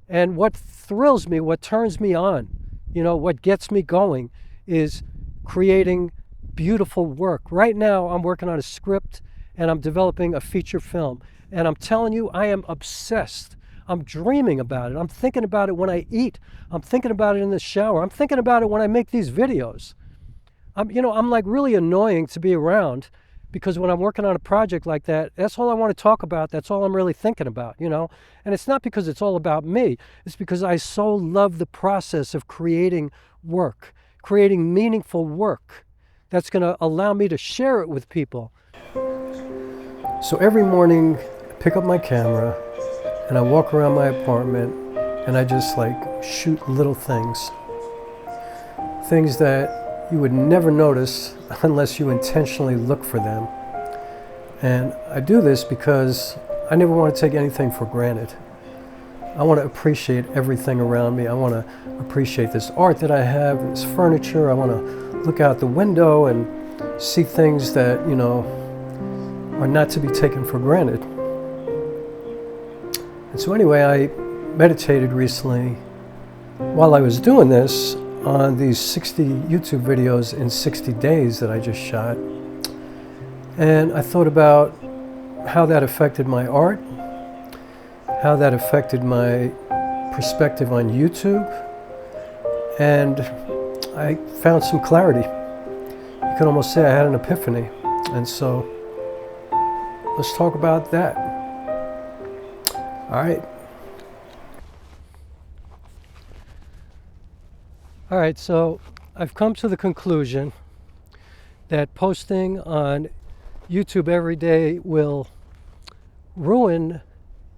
And what thrills me, what turns me on, what gets me going is creating beautiful work. Right now, I'm working on a script and I'm developing a feature film. And I'm telling you, I am obsessed. I'm dreaming about it. I'm thinking about it when I eat. I'm thinking about it in the shower. I'm thinking about it when I make these videos. I'm like really annoying to be around, because when I'm working on a project like that, that's all I want to talk about. That's all I'm really thinking about, And it's not because it's all about me. It's because I so love the process of creating work, creating meaningful work that's going to allow me to share it with people. So every morning, I pick up my camera and I walk around my apartment and I just shoot little things. Things that you would never notice unless you intentionally look for them. And I do this because I never want to take anything for granted. I want to appreciate everything around me. I want to appreciate this art that I have, this furniture. I want to look out the window and see things that, are not to be taken for granted. And so anyway, I meditated recently while I was doing this on these 60 YouTube videos in 60 days that I just shot. And I thought about how that affected my art, how that affected my perspective on YouTube, and I found some clarity. You could almost say I had an epiphany. And so let's talk about that. All right. All right, so I've come to the conclusion that posting on YouTube every day will ruin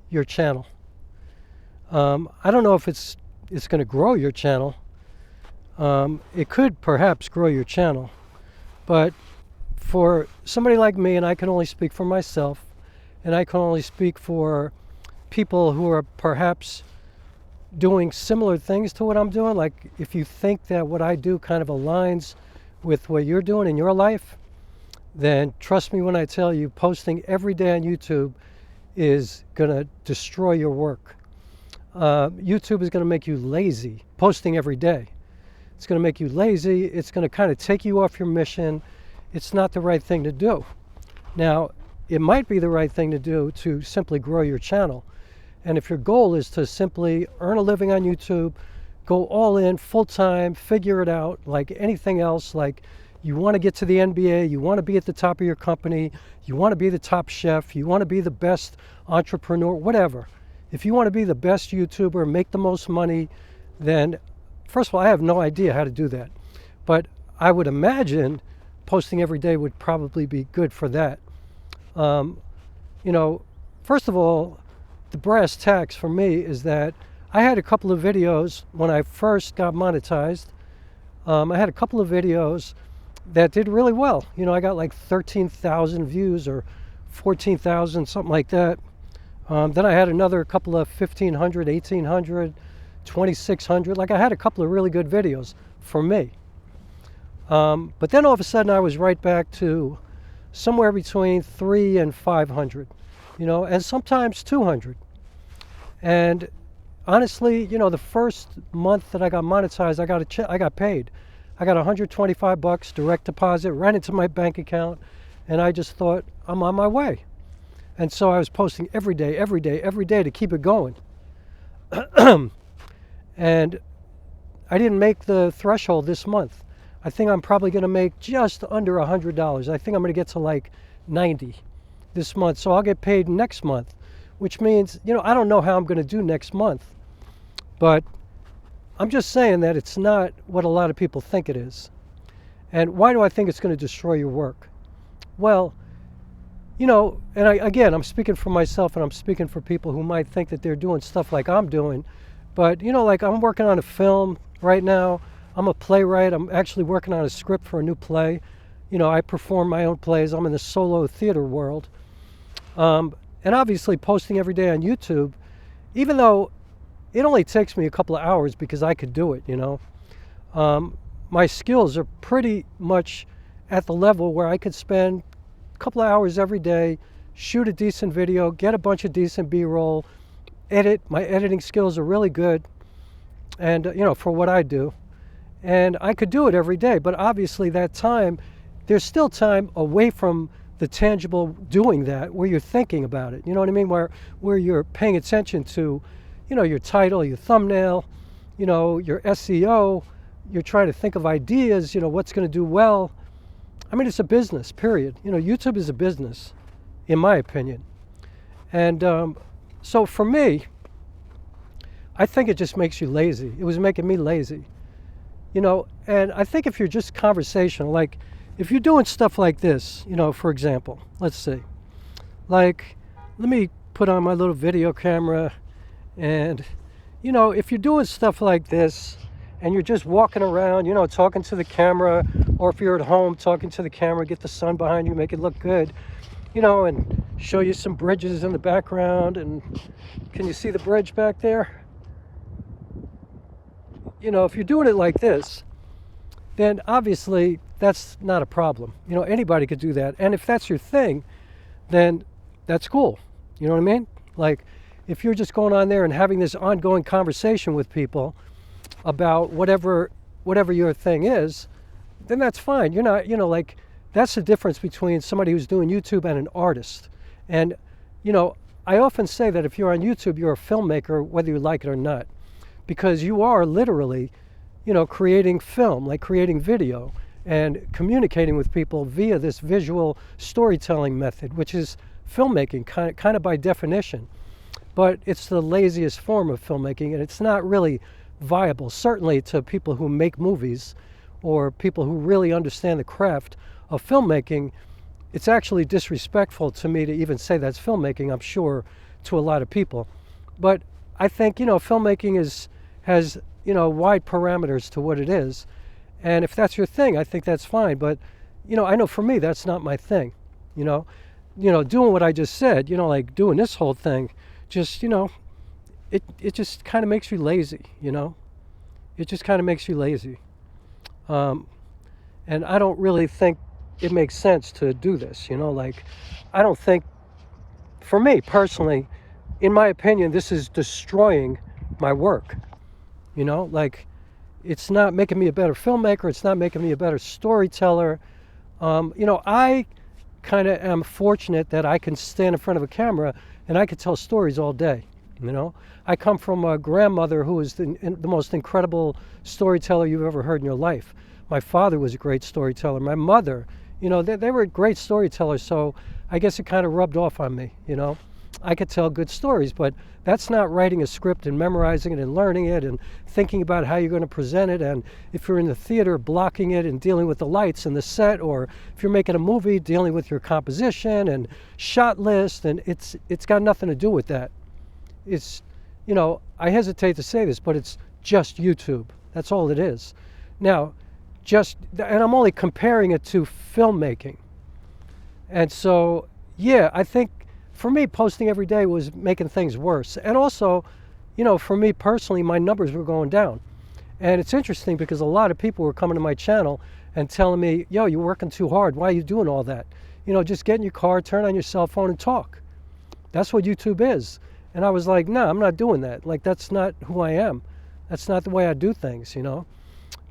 your channel. I don't know if it's going to grow your channel. It could perhaps grow your channel, but for somebody like me, and I can only speak for myself, and I can only speak for people who are perhaps doing similar things to what I'm doing. Like if you think that what I do kind of aligns with what you're doing in your life, then trust me when I tell you, posting every day on YouTube is going to destroy your work. YouTube is going to make you lazy. Posting every day, it's going to make you lazy. It's going to kind of take you off your mission. It's not the right thing to do. Now, it might be the right thing to do to simply grow your channel. And if your goal is to simply earn a living on YouTube, go all in, full time, figure it out, like anything else, like you want to get to the NBA, you want to be at the top of your company, you want to be the top chef, you want to be the best entrepreneur, whatever. If you want to be the best YouTuber, make the most money, then first of all, I have no idea how to do that. But I would imagine posting every day would probably be good for that. First of all, the brass tacks for me is that I had a couple of videos when I first got monetized. I had a couple of videos that did really well. I got like 13,000 views or 14,000, something like that. Then I had another couple of 1,500, 1,800, 2,600. Like I had a couple of really good videos for me. But then all of a sudden I was right back to somewhere between 300 and 500, and sometimes 200. And honestly, the first month that I got monetized, I got paid. I got $125 direct deposit right into my bank account, and I just thought, I'm on my way. And so I was posting every day to keep it going. And I didn't make the threshold this month. I think I'm probably going to make just under $100. I think I'm going to get to like 90 this month. So I'll get paid next month, which means, I don't know how I'm going to do next month, but I'm just saying that it's not what a lot of people think it is. And why do I think it's going to destroy your work? Well, and again, I'm speaking for myself and I'm speaking for people who might think that they're doing stuff like I'm doing. But, like I'm working on a film right now. I'm a playwright. I'm actually working on a script for a new play. I perform my own plays. I'm in the solo theater world. And obviously posting every day on YouTube, even though it only takes me a couple of hours because I could do it, my skills are pretty much at the level where I could spend a couple of hours every day, shoot a decent video, get a bunch of decent B-roll, edit. My editing skills are really good, and you know, for what I do. And I could do it every day, but obviously that time, there's still time away from the tangible doing that where you're thinking about it. You know what I mean? Where you're paying attention to, you know, your title, your thumbnail, you know, your SEO. You're trying to think of ideas, you know, what's going to do well. I mean, it's a business, period. You know, YouTube is a business, in my opinion. And so for me, I think it just makes you lazy. It was making me lazy. You know, and I think if you're just conversational, like if you're doing stuff like this, you know, for example, let's see, like, let me put on my little video camera, and, you know, if you're doing stuff like this and you're just walking around, you know, talking to the camera, or if you're at home talking to the camera, get the sun behind you, make it look good, you know, and show you some bridges in the background, and can you see the bridge back there? You know, if you're doing it like this, then obviously that's not a problem. You know, anybody could do that. And if that's your thing, then that's cool. You know what I mean? Like, if you're just going on there and having this ongoing conversation with people about whatever your thing is, then that's fine. You're not, you know, like, that's the difference between somebody who's doing YouTube and an artist. And, you know, I often say that if you're on YouTube, you're a filmmaker, whether you like it or not. Because you are literally, you know, creating film, like creating video, and communicating with people via this visual storytelling method, which is filmmaking, kind of by definition. But it's the laziest form of filmmaking, and it's not really viable, certainly to people who make movies or people who really understand the craft of filmmaking. It's actually disrespectful to me to even say that's filmmaking, I'm sure, to a lot of people. But I think, you know, filmmaking has, you know, wide parameters to what it is. And if that's your thing, I think that's fine. But, you know, I know for me, that's not my thing. You know, doing what I just said, you know, like doing this whole thing, just, you know, it just kind of makes you lazy, you know. It just kind of makes you lazy. And I don't really think it makes sense to do this, you know, like, I don't think, for me personally, in my opinion, this is destroying my work. You know, like, it's not making me a better filmmaker. It's not making me a better storyteller. You know, I kind of am fortunate that I can stand in front of a camera and I could tell stories all day. You know, I come from a grandmother who is the most incredible storyteller you've ever heard in your life. My father was a great storyteller. My mother, you know, they were great storytellers. So I guess it kind of rubbed off on me, you know. I could tell good stories, but that's not writing a script and memorizing it and learning it and thinking about how you're going to present it. And if you're in the theater, blocking it and dealing with the lights and the set, or if you're making a movie, dealing with your composition and shot list, and it's got nothing to do with that. It's, you know, I hesitate to say this, but it's just YouTube. That's all it is. Now, and I'm only comparing it to filmmaking. And so, yeah, I think, for me, posting every day was making things worse. And also, you know, for me personally, my numbers were going down. And it's interesting because a lot of people were coming to my channel and telling me, yo, you're working too hard. Why are you doing all that? You know, just get in your car, turn on your cell phone and talk. That's what YouTube is. And I was like, no, I'm not doing that. Like, that's not who I am. That's not the way I do things, you know.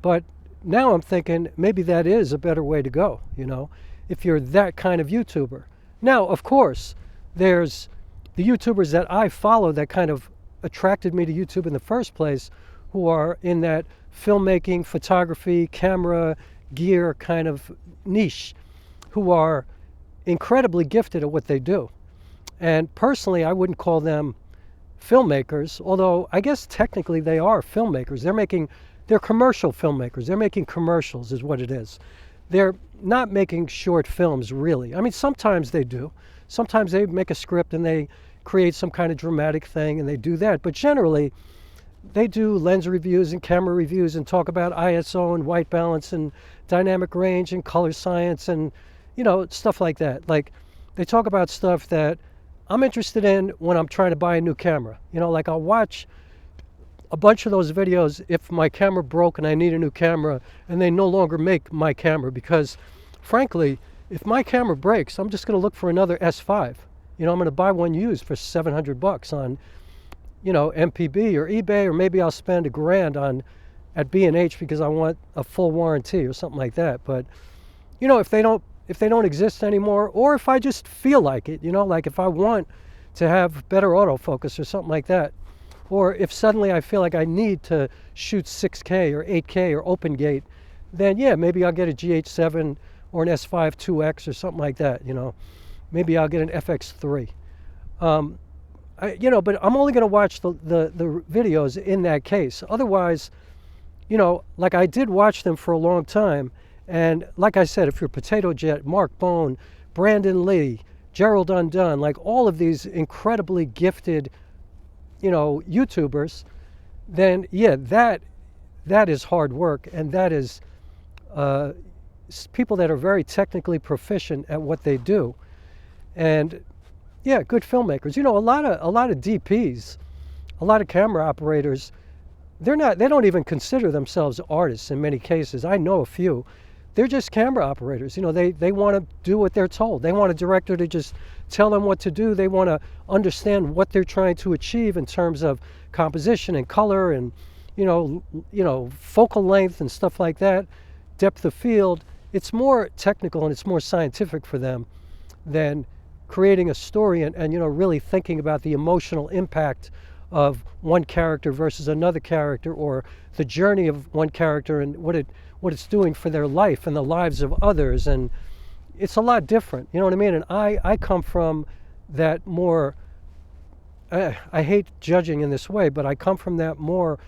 But now I'm thinking maybe that is a better way to go, you know, if you're that kind of YouTuber. Now, of course, there's the YouTubers that I follow that kind of attracted me to YouTube in the first place, who are in that filmmaking, photography, camera, gear kind of niche, who are incredibly gifted at what they do. And personally, I wouldn't call them filmmakers, although I guess technically they are filmmakers. They're commercial filmmakers. They're making commercials is what it is. They're not making short films, really. I mean, sometimes they do. Sometimes they make a script and they create some kind of dramatic thing and they do that. But generally, they do lens reviews and camera reviews and talk about ISO and white balance and dynamic range and color science and, you know, stuff like that. Like, they talk about stuff that I'm interested in when I'm trying to buy a new camera. You know, like, I'll watch a bunch of those videos if my camera broke and I need a new camera and they no longer make my camera, because frankly, if my camera breaks, I'm just going to look for another S5. You know, I'm going to buy one used for $700 on you know, MPB or eBay, or maybe I'll spend $1,000 on at B&H because I want a full warranty or something like that. But you know, if they don't exist anymore, or if I just feel like it, you know, like if I want to have better autofocus or something like that, or if suddenly I feel like I need to shoot 6K or 8K or open gate, then yeah, maybe I'll get a GH7 or an S5 2X or something like that, you know. Maybe I'll get an FX3. You know, but I'm only going to watch the videos in that case. Otherwise, you know, like I did watch them for a long time. And like I said, if you're Potato Jet, Mark Bone, Brandon Lee, Gerald Undone, like all of these incredibly gifted, you know, YouTubers, then yeah, that is hard work, and that is people that are very technically proficient at what they do. And yeah, good filmmakers. You know, a lot of DPs, a lot of camera operators, they don't even consider themselves artists in many cases. I know a few. They're just camera operators. You know, they want to do what they're told. They want a director to just tell them what to do. They want to understand what they're trying to achieve in terms of composition and color and, you know, focal length and stuff like that, depth of field. It's more technical and it's more scientific for them than creating a story and you know, really thinking about the emotional impact of one character versus another character, or the journey of one character and what it's doing for their life and the lives of others. And it's a lot different, you know what I mean? And I come from that more, I hate judging in this way, but I come from that more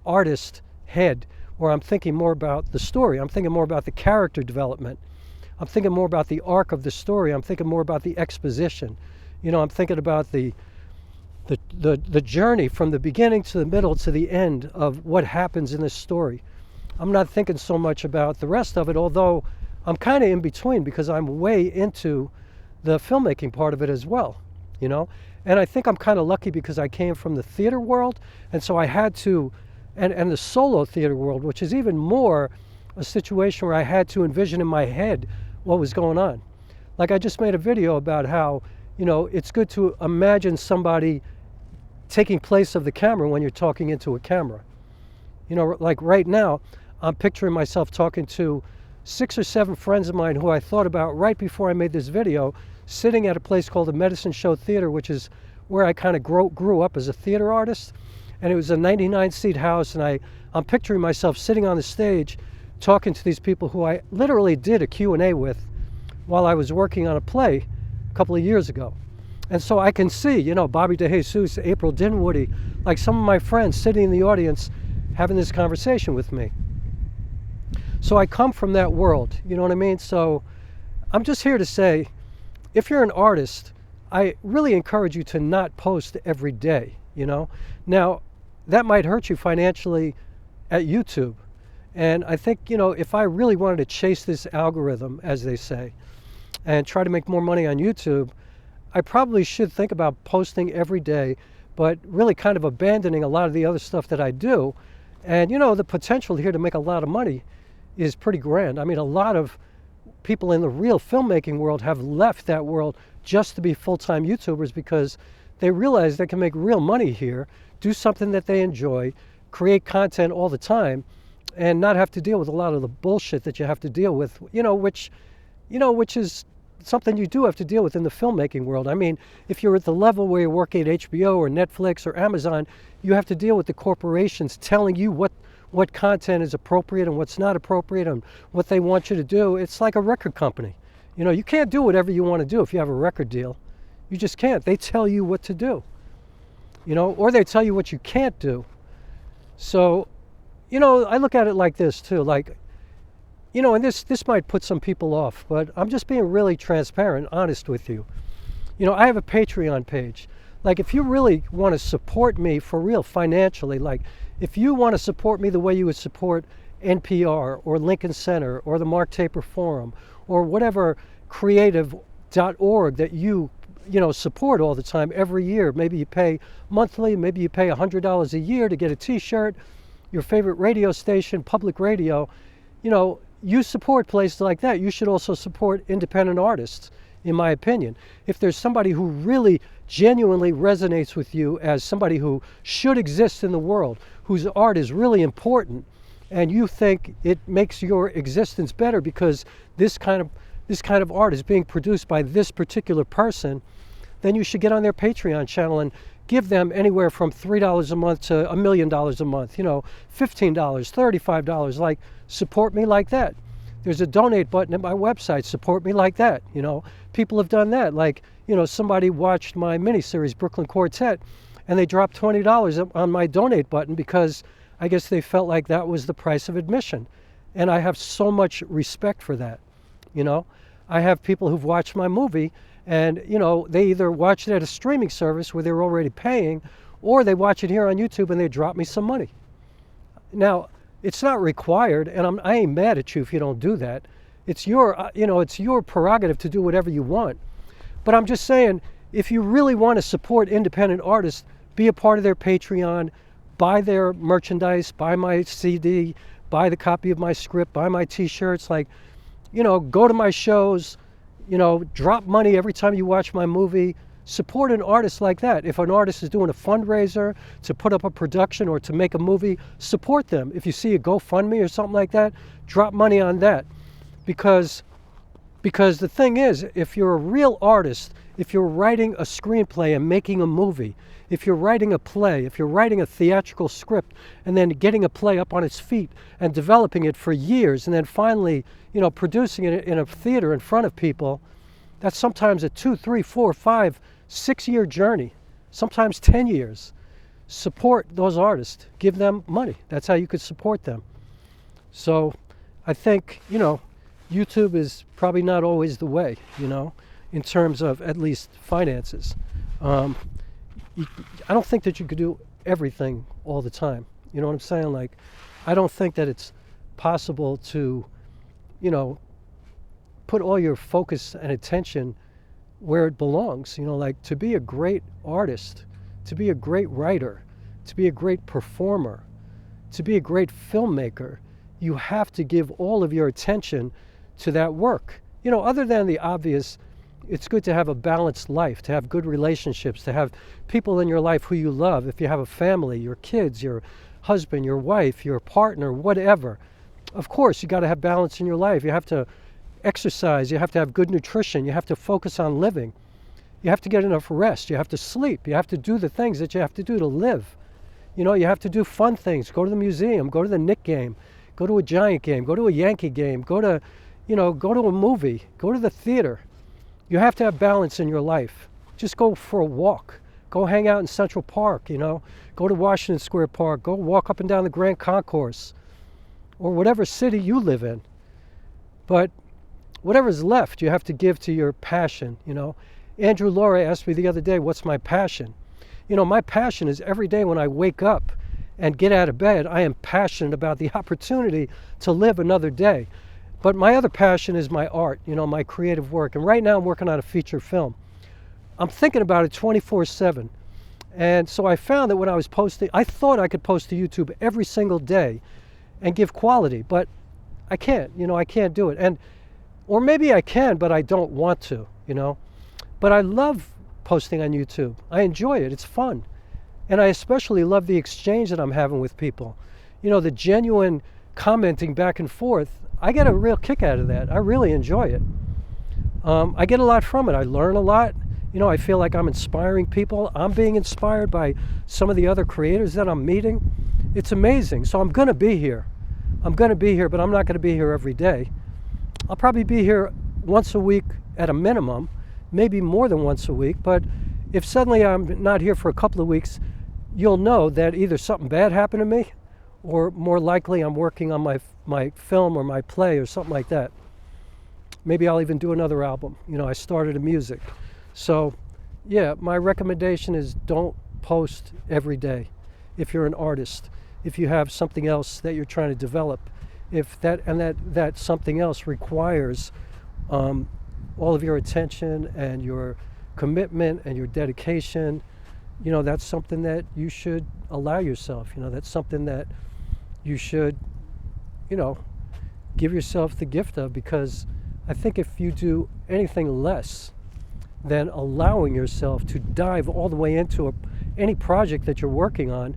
artist head, where I'm thinking more about the story. I'm thinking more about the character development. I'm thinking more about the arc of the story. I'm thinking more about the exposition. You know, I'm thinking about the journey from the beginning to the middle to the end of what happens in this story. I'm not thinking so much about the rest of it, although I'm kind of in between because I'm way into the filmmaking part of it as well, you know? And I think I'm kind of lucky because I came from the theater world, and so I had to, and the solo theater world, which is even more a situation where I had to envision in my head what was going on. Like I just made a video about how, you know, it's good to imagine somebody taking place of the camera when you're talking into a camera. You know, like right now, I'm picturing myself talking to 6 or 7 friends of mine who I thought about right before I made this video, sitting at a place called the Medicine Show Theater, which is where I kind of grew up as a theater artist. And it was a 99-seat house, and I'm picturing myself sitting on the stage talking to these people who I literally did a Q&A with while I was working on a play a couple of years ago. And so I can see, you know, Bobby DeJesus, April Dinwoody, like some of my friends sitting in the audience having this conversation with me. So I come from that world, you know what I mean? So I'm just here to say, if you're an artist, I really encourage you to not post every day, you know? Now, that might hurt you financially at YouTube. And I think, you know, if I really wanted to chase this algorithm, as they say, and try to make more money on YouTube, I probably should think about posting every day, but really kind of abandoning a lot of the other stuff that I do. And, you know, the potential here to make a lot of money is pretty grand. I mean, a lot of people in the real filmmaking world have left that world just to be full-time YouTubers because they realize they can make real money here, do something that they enjoy, create content all the time, and not have to deal with a lot of the bullshit that you have to deal with, which is something you do have to deal with in the filmmaking world. I mean, if you're at the level where you're working at HBO or Netflix or Amazon, you have to deal with the corporations telling you what content is appropriate and what's not appropriate and what they want you to do. It's like a record company. You know, you can't do whatever you want to do if you have a record deal. You just can't. They tell you what to do, or they tell you what you can't do. So, I look at it like this too, like, and this might put some people off, but I'm just being really transparent, honest with you. I have a Patreon page. Like, if you really want to support me for real financially, like if you want to support me the way you would support NPR or Lincoln Center or the Mark Taper Forum or whatever creative.org that you support all the time every year. Maybe you pay monthly, maybe you pay $100 a year to get a t-shirt, your favorite radio station, public radio, you support places like that. You should also support independent artists. in my opinion. If there's somebody who really genuinely resonates with you as somebody who should exist in the world, whose art is really important, and you think it makes your existence better because this kind of art is being produced by this particular person, then you should get on their Patreon channel and give them anywhere from $3 a month to $1 million a month, you know, $15, $35, like, support me like that. There's a donate button at my website, support me like that, you know. People have done that, like, you know, somebody watched my miniseries, Brooklyn Quartet, and they dropped $20 on my donate button because I guess they felt like that was the price of admission. And I have so much respect for that, you know. I have people who've watched my movie and, you know, they either watch it at a streaming service where they're already paying, or they watch it here on YouTube and they drop me some money. Now, it's not required, and I ain't mad at you if you don't do that. It's your, you know, it's your prerogative to do whatever you want. But I'm just saying, if you really want to support independent artists, be a part of their Patreon, buy their merchandise, buy my CD, buy the copy of my script, buy my t-shirts, like, you know, go to my shows, you know, drop money every time you watch my movie. Support an artist like that. If an artist is doing a fundraiser to put up a production or to make a movie, support them. If you see a GoFundMe or something like that, drop money on that. Because the thing is, if you're a real artist, if you're writing a screenplay and making a movie, if you're writing a play, if you're writing a theatrical script and then getting a play up on its feet and developing it for years and then finally, you know, producing it in a theater in front of people, that's sometimes a 2, 3, 4, 5, 6-year journey, sometimes 10 years. Support those artists. Give them money. That's how you could support them. So I think, you know, YouTube is probably not always the way, you know, in terms of at least finances. I don't think that you could do everything all the time. You know what I'm saying? Like, I don't think that it's possible to, you know, put all your focus and attention where it belongs. You know, like, to be a great artist, to be a great writer, to be a great performer, to be a great filmmaker, you have to give all of your attention to that work. You know, other than the obvious, it's good to have a balanced life, to have good relationships, to have people in your life who you love. If you have a family, your kids, your husband, your wife, your partner, whatever. Of course, you got to have balance in your life. You have to exercise. You have to have good nutrition. You have to focus on living. You have to get enough rest. You have to sleep. You have to do the things that you have to do to live. You know, you have to do fun things. Go to the museum. Go to the Knick game. Go to a Giant game. Go to a Yankee game. Go to, you know, go to a movie. Go to the theater. You have to have balance in your life. Just go for a walk. Go hang out in Central Park, you know. Go to Washington Square Park. Go walk up and down the Grand Concourse or whatever city you live in. But whatever's left, you have to give to your passion, you know. Andrew Laura asked me the other day, what's my passion? You know, my passion is every day when I wake up and get out of bed, I am passionate about the opportunity to live another day. But my other passion is my art, you know, my creative work. And right now I'm working on a feature film. I'm thinking about it 24/7. And so I found that when I was posting, I thought I could post to YouTube every single day and give quality, but I can't, you know, I can't do it. And, or maybe I can, but I don't want to, you know. But I love posting on YouTube. I enjoy it, it's fun. And I especially love the exchange that I'm having with people. You know, the genuine commenting back and forth. I get a real kick out of that. I really enjoy it. I get a lot from it. I learn a lot. You know, I feel like I'm inspiring people. I'm being inspired by some of the other creators that I'm meeting. It's amazing. So I'm going to be here. I'm going to be here, but I'm not going to be here every day. I'll probably be here once a week at a minimum, maybe more than once a week. But if suddenly I'm not here for a couple of weeks, you'll know that either something bad happened to me, or more likely I'm working on my film or my play or something like that. Maybe I'll even do another album. You know, I started a music. So, yeah, my recommendation is don't post every day if you're an artist. If you have something else that you're trying to develop, if that something else requires all of your attention and your commitment and your dedication, you know, that's something that you should allow yourself. You know, that's something that you should, you know, give yourself the gift of, because I think if you do anything less than allowing yourself to dive all the way into any project that you're working on,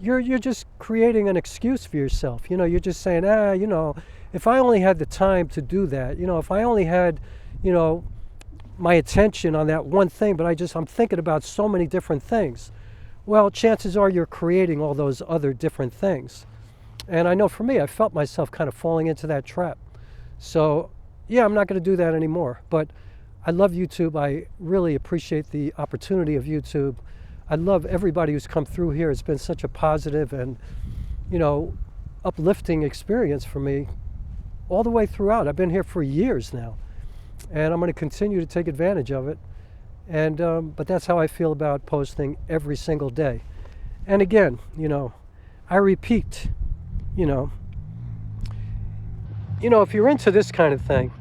you're just creating an excuse for yourself. You know, you're just saying, you know, if I only had the time to do that, you know, if I only had, you know, my attention on that one thing, but I'm thinking about so many different things. Well, chances are you're creating all those other different things. And I know for me, I felt myself kind of falling into that trap. So yeah, I'm not going to do that anymore. But I love YouTube. I really appreciate the opportunity of YouTube. I love everybody who's come through here. It's been such a positive and, you know, uplifting experience for me all the way throughout. I've been here for years now, and I'm going to continue to take advantage of it. And but that's how I feel about posting every single day. And again, you know, I repeat, you know, if you're into this kind of thing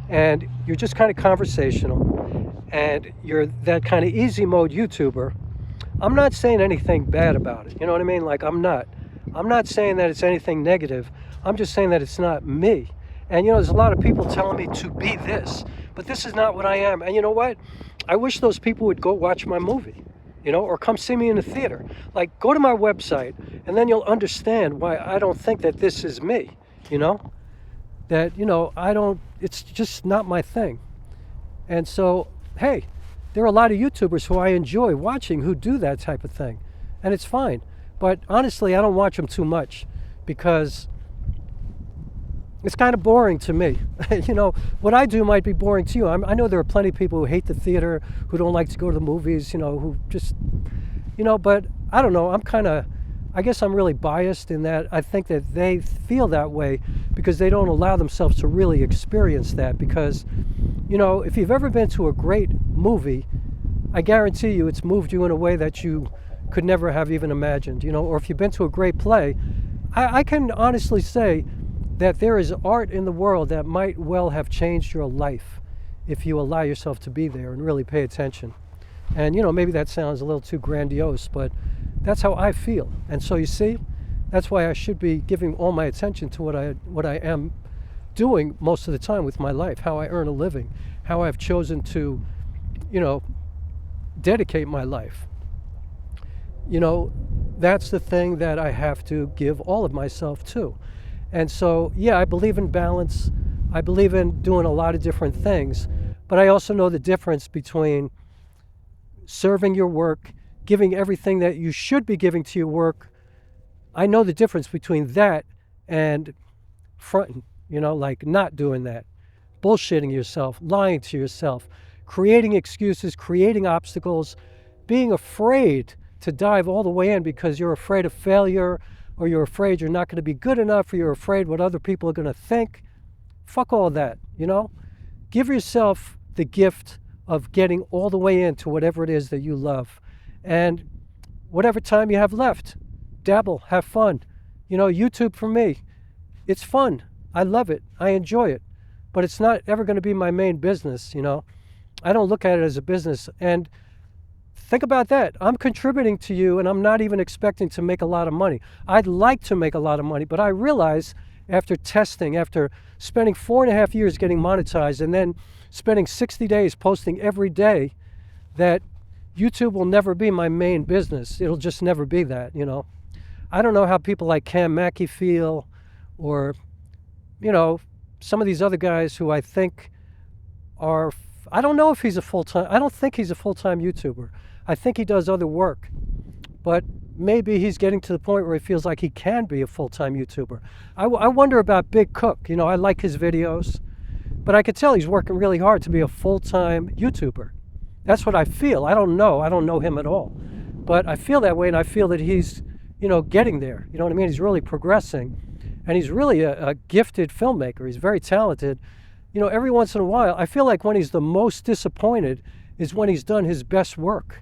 and you're just kind of conversational and you're that kind of easy mode YouTuber, I'm not saying anything bad about it. You know what I mean? Like, I'm not saying that it's anything negative. I'm just saying that it's not me. And, you know, there's a lot of people telling me to be this, but this is not what I am. And you know what? I wish those people would go watch my movie, you know, or come see me in the theater. Like, go to my website, and then you'll understand why I don't think that this is me, you know? That, you know, it's just not my thing. And so, hey, there are a lot of YouTubers who I enjoy watching who do that type of thing, and it's fine. But honestly, I don't watch them too much because it's kind of boring to me. You know, what I do might be boring to you. I know there are plenty of people who hate the theater, who don't like to go to the movies, you know, who just, you know, but I don't know. I guess I'm really biased in that I think that they feel that way because they don't allow themselves to really experience that. Because, you know, if you've ever been to a great movie, I guarantee you it's moved you in a way that you could never have even imagined, you know, or if you've been to a great play, I can honestly say that there is art in the world that might well have changed your life if you allow yourself to be there and really pay attention. And, you know, maybe that sounds a little too grandiose, but that's how I feel. And so you see, that's why I should be giving all my attention to what I am doing most of the time with my life, how I earn a living, how I've chosen to, you know, dedicate my life. You know, that's the thing that I have to give all of myself to. And so, yeah, I believe in balance. I believe in doing a lot of different things, but I also know the difference between serving your work, giving everything that you should be giving to your work. I know the difference between that and fronting, you know, like not doing that, bullshitting yourself, lying to yourself, creating excuses, creating obstacles, being afraid to dive all the way in because you're afraid of failure, or you're afraid you're not going to be good enough, or you're afraid what other people are going to think. Fuck all that, you know? Give yourself the gift of getting all the way into whatever it is that you love. And whatever time you have left, dabble, have fun. You know, YouTube for me, it's fun. I love it. I enjoy it. But it's not ever going to be my main business, you know? I don't look at it as a business. And think about that. I'm contributing to you, and I'm not even expecting to make a lot of money. I'd like to make a lot of money, but I realize after testing, after spending 4.5 years getting monetized, and then spending 60 days posting every day, that YouTube will never be my main business. It'll just never be that, you know. I don't know how people like Maike feel, or, you know, some of these other guys who I think are, I don't know if he's a full-time, I don't think he's a full-time YouTuber. I think he does other work, but maybe he's getting to the point where he feels like he can be a full-time YouTuber. I wonder about Big Cook. You know, I like his videos, but I could tell he's working really hard to be a full-time YouTuber. That's what I feel. I don't know him at all, but I feel that way, and I feel that he's, you know, getting there. You know what I mean? He's really progressing, and he's really a gifted filmmaker. He's very talented. You know, every once in a while, I feel like when he's the most disappointed is when he's done his best work,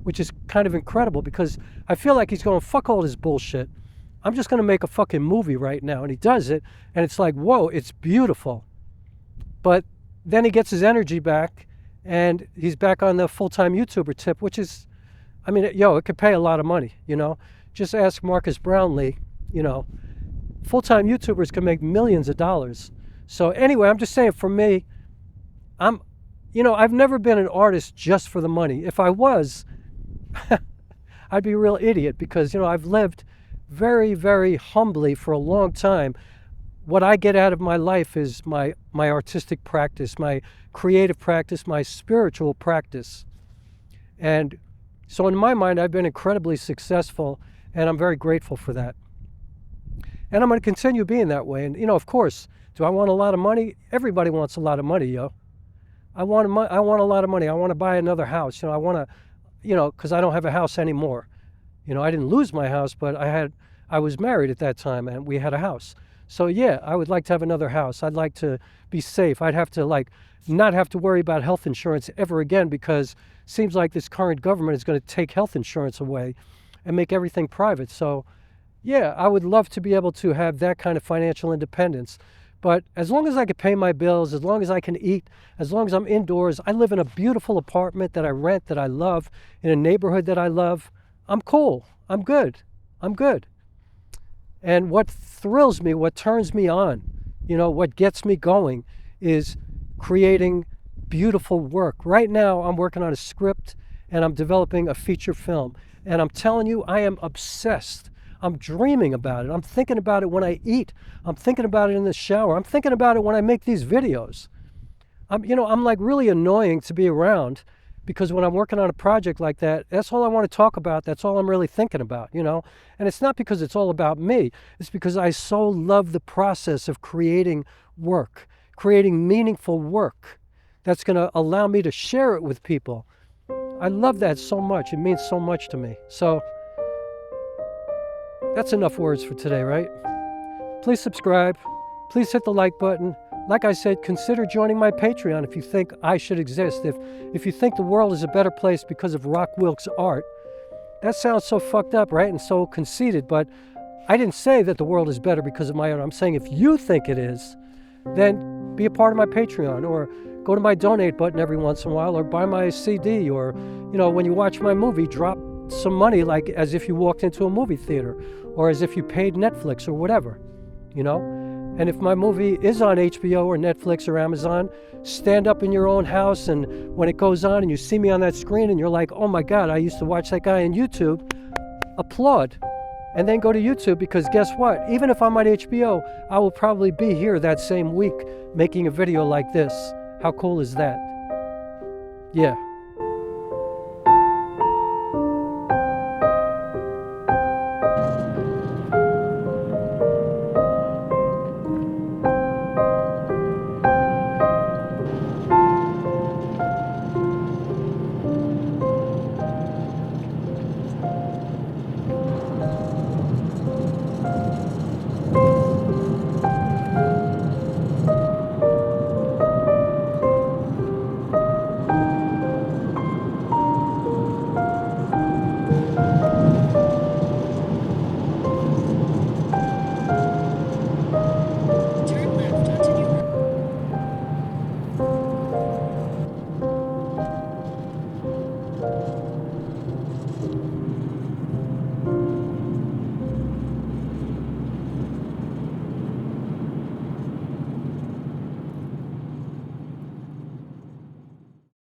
which is kind of incredible, because I feel like he's going, fuck all this bullshit. I'm just going to make a fucking movie right now. And he does it, and it's like, whoa, it's beautiful. But then he gets his energy back, and he's back on the full-time YouTuber tip, which is, I mean, it could pay a lot of money, you know. Just ask Marcus Brownlee, you know. Full-time YouTubers can make millions of dollars. So anyway, I'm just saying, for me, I've never been an artist just for the money. If I was, I'd be a real idiot, because, I've lived very, very humbly for a long time. What I get out of my life is my artistic practice, my creative practice, my spiritual practice. And so in my mind, I've been incredibly successful, and I'm very grateful for that. And I'm going to continue being that way. And, of course, do I want a lot of money? Everybody wants a lot of money, yo. I want a lot of money. I want to buy another house. I want to, because I don't have a house anymore. I didn't lose my house, but I was married at that time, and we had a house. So yeah, I would like to have another house. I'd like to be safe. I'd have to not have to worry about health insurance ever again, because it seems like this current government is going to take health insurance away and make everything private. So yeah, I would love to be able to have that kind of financial independence. But as long as I can pay my bills, as long as I can eat, as long as I'm indoors, I live in a beautiful apartment that I rent, that I love, in a neighborhood that I love, I'm cool. I'm good. I'm good. And what thrills me, what turns me on, what gets me going, is creating beautiful work. Right now, I'm working on a script, and I'm developing a feature film. And I'm telling you, I am obsessed. I'm dreaming about it. I'm thinking about it when I eat. I'm thinking about it in the shower. I'm thinking about it when I make these videos. I'm really annoying to be around, because when I'm working on a project like that, that's all I want to talk about. That's all I'm really thinking about, And it's not because it's all about me. It's because I so love the process of creating work, creating meaningful work that's going to allow me to share it with people. I love that so much. It means so much to me. So that's enough words for today, right? Please subscribe. Please hit the like button. Like I said, consider joining my Patreon if you think I should exist. If you think the world is a better place because of Rock Wilkes' art. That sounds so fucked up, right? And so conceited, but I didn't say that the world is better because of my art. I'm saying if you think it is, then be a part of my Patreon, or go to my donate button every once in a while, or buy my CD, or, when you watch my movie, drop some money, like as if you walked into a movie theater, or as if you paid Netflix or whatever, And if my movie is on HBO or Netflix or Amazon, stand up in your own house, and when it goes on and you see me on that screen and you're like, oh my God, I used to watch that guy on YouTube, applaud. And then go to YouTube, because guess what? Even if I'm on HBO, I will probably be here that same week making a video like this. How cool is that? Yeah.